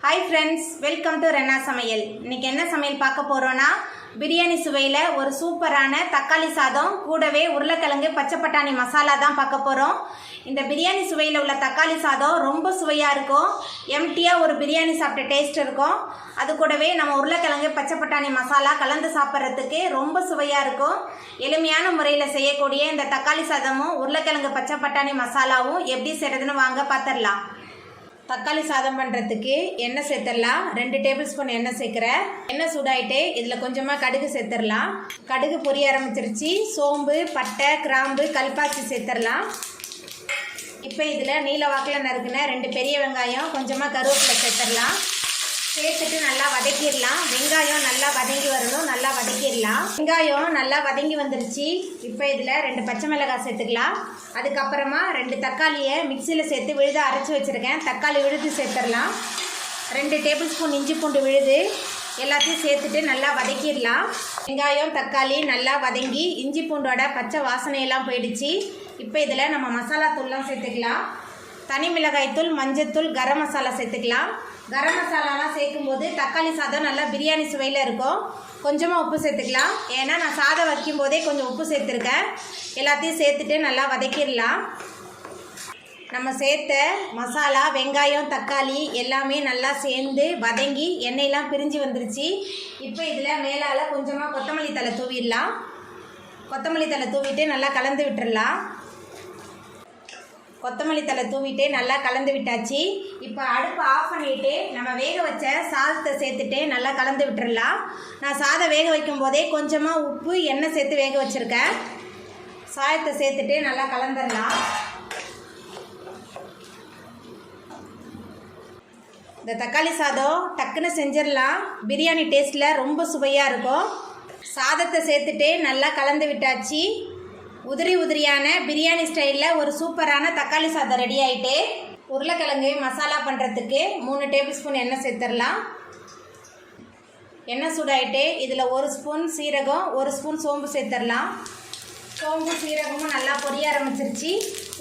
Hi friends, welcome to Renna Samayal. இன்னைக்கு என்ன சமையல் பார்க்க போறோம்னா பிரியாணி சுவையில ஒரு சூப்பரான தக்காளி சாதம் கூடவே உருளைக்கிழங்கு பச்சை பட்டாணி மசாலா தான் பார்க்க போறோம். இந்த பிரியாணி சுவையில உள்ள தக்காளி சாதம் ரொம்ப சுவையா இருக்கும். எம்டியா ஒரு பிரியாணி சாப்பிட்ட டேஸ்ட் இருக்கும். அது கூடவே நம்ம உருளைக்கிழங்கு பச்சை பட்டாணி மசாலா கலந்து சாப்பிட்றதுக்கு ரொம்ப சுவையா இருக்கும். எளிமையான முறையில் செய்யக்கூடிய இந்த தக்காளி சாதமும் உருளைக்கிழங்கு பச்சை பட்டாணி மசாலாவும் எப்படி செய்யறதுன்னு வாங்க பார்த்துடலாம். தக்காளி சாதம் பண்ணுறதுக்கு எண்ணெய் சேர்த்துடலாம். 2 டேபிள் ஸ்பூன் எண்ணெய் சேர்க்குறேன். எண்ணெய் சூடாயிட்டு இதில் கொஞ்சமாக கடுகு சேர்த்துடலாம். கடுகு பொரிய ஆரம்பிச்சிருச்சு. சோம்பு, பட்டை, கிராம்பு, கல்பாசி சேர்த்துடலாம். இப்போ இதில் நீல வாக்கில் நறுக்குன 2 பெரிய வெங்காயம், கொஞ்சமாக கருவேப்பிலை சேர்த்துடலாம். சேர்த்துட்டு நல்லா வதக்கிடலாம். வெங்காயம் நல்லா வதங்கி வரணும், நல்லா வதக்கிடலாம். வெங்காயம் நல்லா வதங்கி வந்துருச்சு. இப்போ இதில் 2 பச்சை மிளகாய் சேர்த்துக்கலாம். அதுக்கப்புறமா 2 தக்காளியை மிக்சியில் சேர்த்து விழுது அரைச்சி வச்சுருக்கேன். தக்காளி விழுது சேர்த்துடலாம். 2 டேபிள் ஸ்பூன் இஞ்சி பூண்டு விழுது எல்லாத்தையும் சேர்த்துட்டு நல்லா வதக்கிடலாம். வெங்காயம் தக்காளி நல்லா வதங்கி இஞ்சி பூண்டோட பச்சை வாசனையெல்லாம் போயிடுச்சு. இப்போ இதில் நம்ம மசாலா தூள்லாம் சேர்த்துக்கலாம். தனி மிளகாய் தூள், மஞ்சத்தூள், கரம் மசாலா சேர்த்துக்கலாம். கரம் மசாலாலாம் சேர்க்கும்போது தக்காளி சாதம் நல்லா பிரியாணி சுவையில் இருக்கும். கொஞ்சமாக உப்பு சேர்த்துக்கலாம். ஏன்னா நான் சாதம் வைக்கும் போதே கொஞ்சம் உப்பு சேர்த்துருக்கேன். எல்லாத்தையும் சேர்த்துட்டு நல்லா வதக்கிடலாம். நம்ம சேர்த்த மசாலா, வெங்காயம், தக்காளி எல்லாமே நல்லா சேர்ந்து வதங்கி எண்ணெயெல்லாம் பிரிஞ்சு வந்துருச்சு. இப்போ இதில் மேலால் கொஞ்சமாக கொத்தமல்லி தழை தூவிடலாம். கொத்தமல்லி தழை தூவிட்டு நல்லா கலந்து விட்டுடலாம். கொத்தமல்லி தழை தூவிட்டு நல்லா கலந்து விட்டாச்சு. இப்போ அடுப்பை ஆஃப் பண்ணிவிட்டு நம்ம வேக வச்ச சாதத்தை சேர்த்துட்டு நல்லா கலந்து விட்டுடலாம். நான் சாதம் வேக வைக்கும் போதே கொஞ்சமாக உப்பு, எண்ணெய் சேர்த்து வேக வச்சுருக்கேன். சாதத்தை சேர்த்துட்டு நல்லா கலந்துடலாம். இந்த தக்காளி சாதம் டக்குன்னு செஞ்சிடலாம். பிரியாணி டேஸ்ட்டில் ரொம்ப சுவையாக இருக்கும். சாதத்தை சேர்த்துட்டு நல்லா கலந்து விட்டாச்சு. உதிரியான பிரியாணி ஸ்டைலில் ஒரு சூப்பரான தக்காளி சாதம் ரெடி ஆகிட்டு. உருளைக்கிழங்கு மசாலா பண்ணுறதுக்கு 3 டேபிள் ஸ்பூன் எண்ணெய் சேர்த்துடலாம். எண்ணெய் சூடாயிட்டு இதில் 1 ஸ்பூன் சீரகம், 1 ஸ்பூன் சோம்பு சேர்த்துடலாம். சோம்பு சீரகமும் நல்லா பொரிய ஆரம்பிச்சிருச்சு.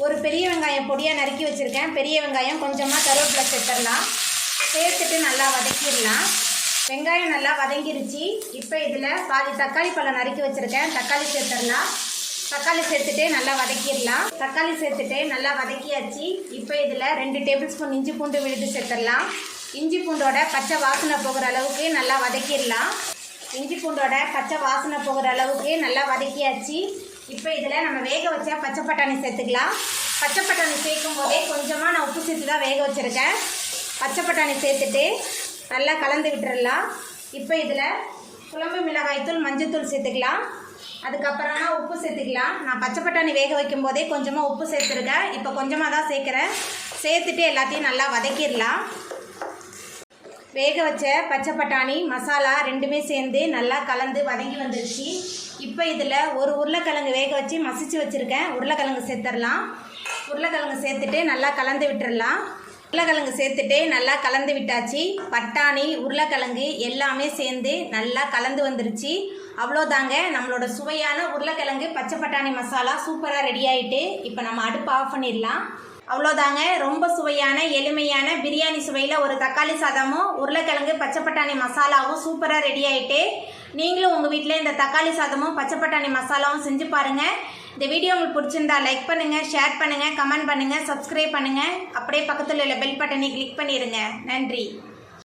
ஒரு பெரிய வெங்காயம் பொடியாக நறுக்கி வச்சுருக்கேன். பெரிய வெங்காயம் கொஞ்சமாக கருவேப்பிலை சேர்த்துடலாம். சேர்த்துட்டு நல்லா வதக்கிடலாம். வெங்காயம் நல்லா வதங்கிருச்சு. இப்போ இதில் பாதி தக்காளி பழம் நறுக்கி வச்சுருக்கேன். தக்காளி சேர்த்துடலாம். தக்காளி சேர்த்துட்டு நல்லா வதக்கிடலாம். தக்காளி சேர்த்துட்டு நல்லா வதக்கியாச்சு. இப்போ இதில் 2 டேபிள் ஸ்பூன் இஞ்சி பூண்டு விழுது சேர்த்துடலாம். இஞ்சி பூண்டோட பச்சை வாசனை போகிற அளவுக்கு நல்லா வதக்கிடலாம். இஞ்சி பூண்டோட பச்சை வாசனை போகிற அளவுக்கு நல்லா வதக்கியாச்சு. இப்போ இதில் நம்ம வேக வச்ச பச்சை பட்டாணி சேர்த்துக்கலாம். பச்சை பட்டாணி சேர்க்கும் போதே கொஞ்சமாக நான் உப்பு சேர்த்து தான் வேக வச்சுருக்கேன். பச்சை பட்டாணி சேர்த்துட்டு நல்லா கலந்து விட்டுடலாம். இப்போ இதில் குழம்பு மிளகாய்த்தூள், மஞ்சத்தூள் சேர்த்துக்கலாம். அதுக்கப்புறமா உப்பு சேர்த்துக்கலாம். நான் பச்சை பட்டாணி வேக வைக்கும் போதே கொஞ்சமாக உப்பு சேர்த்துருக்கேன். இப்போ கொஞ்சமாக தான் சேர்க்குறேன். சேர்த்துட்டு எல்லாத்தையும் நல்லா வதக்கிடலாம். வேக வச்ச பச்சை பட்டாணி மசாலா ரெண்டுமே சேர்ந்து நல்லா கலந்து வதங்கி வந்துருச்சு. இப்போ இதில் ஒரு உருளைக்கிழங்கு வேக வச்சு மசிச்சு வச்சுருக்கேன். உருளைக்கிழங்கு சேர்த்துடலாம். உருளைக்கிழங்கு சேர்த்துட்டு நல்லா கலந்து விட்டுடலாம். உருளைக்கிழங்கு சேர்த்துட்டு நல்லா கலந்து விட்டாச்சு. பட்டாணி, உருளைக்கிழங்கு எல்லாமே சேர்ந்து நல்லா கலந்து வந்துருச்சு. அவ்வளோதாங்க, நம்மளோட சுவையான உருளைக்கிழங்கு பச்சை பட்டாணி மசாலா சூப்பராக ரெடி ஆகிட்டு. இப்போ நம்ம அடுப்பு ஆஃப் பண்ணிடலாம். அவ்வளோதாங்க, ரொம்ப சுவையான எளிமையான பிரியாணி சுவையில் ஒரு தக்காளி சாதமும் உருளைக்கிழங்கு பச்சை பட்டாணி மசாலாவும் சூப்பராக ரெடி ஆகிட்டு. நீங்களும் உங்கள் வீட்டில் இந்த தக்காளி சாதமும் பச்சை பட்டாணி மசாலாவும் செஞ்சு பாருங்கள். இந்த வீடியோ உங்களுக்கு பிடிச்சிருந்தா லைக் பண்ணுங்கள், ஷேர் பண்ணுங்கள், கமெண்ட் பண்ணுங்கள், சப்ஸ்கிரைப் பண்ணுங்கள். அப்படியே பக்கத்தில் உள்ள பெல் பட்டனை கிளிக் பண்ணிடுங்க. நன்றி.